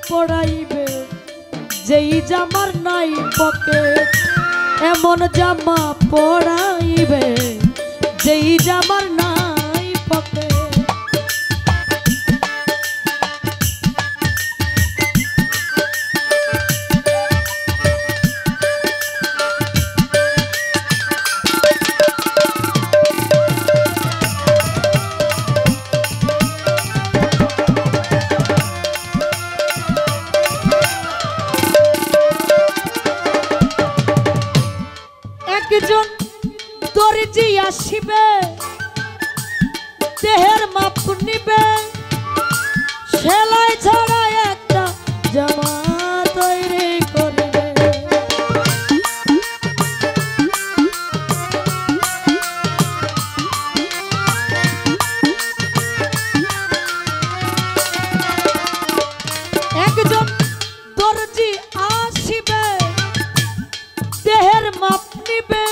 পড়াইবে যেই জামার নাই পকেট, এমন জামা পড়াইবে যেই জামার নাই পকেট। একজন দর্জি আসিবে দেহের মাপ নিবে, সেলাই ছাড়া একটা জামা তৈরি করবে। একজন দর্জি আসিবে দেহের মাপ নিবে,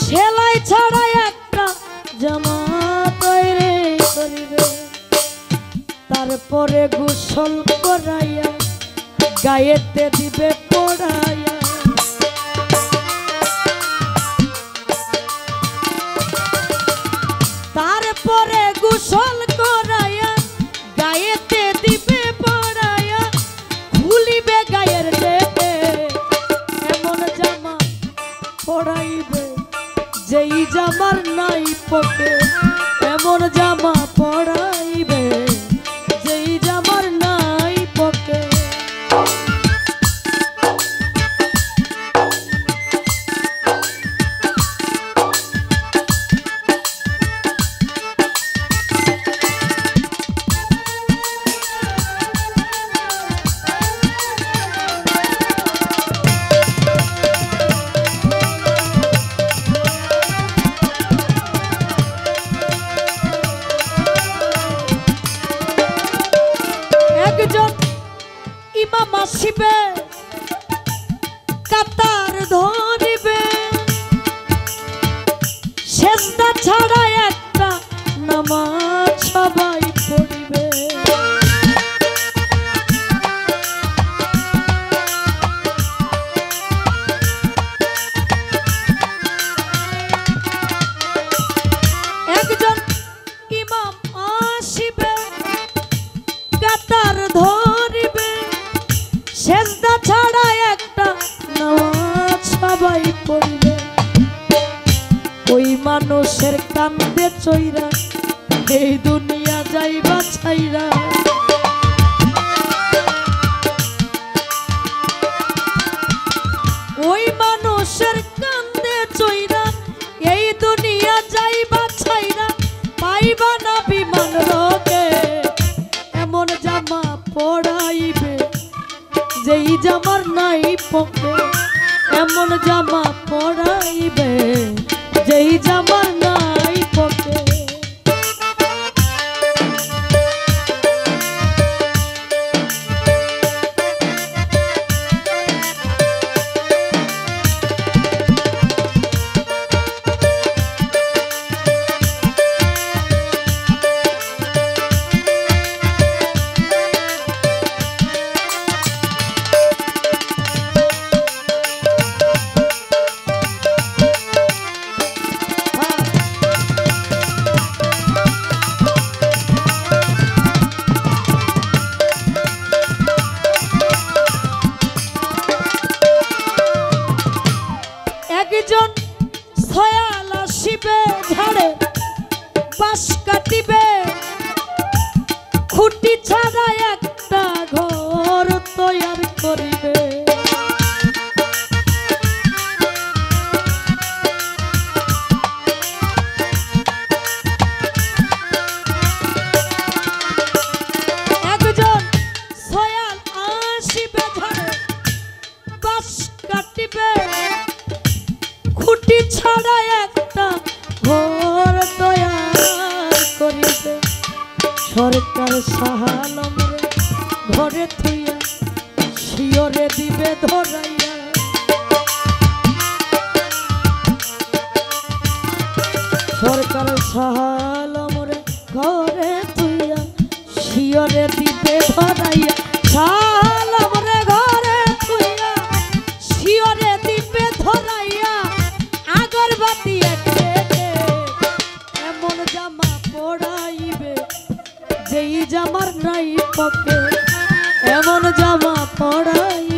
সেলাই ছাড়া একটা জামা তৈরি করিবে। তারপরে গোসল করাইয়া গায়েতে দিবে পড়াইয়া। তারপরে গোসল করাইয়া গায়েতে দিবে পড়াইয়া, খুলিবে গায়ের লেপে এমন জামা পড়াইবে যেই জামার নাই পকেট, এমন জামা পড়াইবে যেই জামার নাই পকেট। একজন ইমাম আসিবে কাতার ধরিবে, সেজদা ছাড়া একটা নামাজ সবাই পড়িবে। একজন ইমাম আসিবে কাতার ধরিবে, সেজদা ছাড়া একটা নামাজ সবাই পড়িবে। ওই মানুষের কান্দে চইরা এই দুনিয়া যাইবা ছাইরা। ওই মানুষের কান্দে চইরা এই দুনিয়া যাইবা ছাইরা, পাইবা না বিমান রোগে এমন জামা পড়াইবে যেই জামার নাই পকেট, এমন জামা পড়াইবে যেই জামার নাই পকেট। একজন ছয়াল আসিবে ঝাড়ে বাঁশ কাটিবে, খুঁটি ছাড়া একটা ঘর তৈরি করিবে। একজন ছয়াল আসিবে ঝাড়ে বাঁশ কাটিবে, খুঁটি ছাড়া একটা ঘর তৈরি করিবে। সরকার সাহালম ঘরে থুইয়া শিয়রে দিবে ধরাইয়া। সরকার সাহালম ঘরে থুইয়া শিয়রে দিবে ধরাইয়া। এমন জামা পড়াই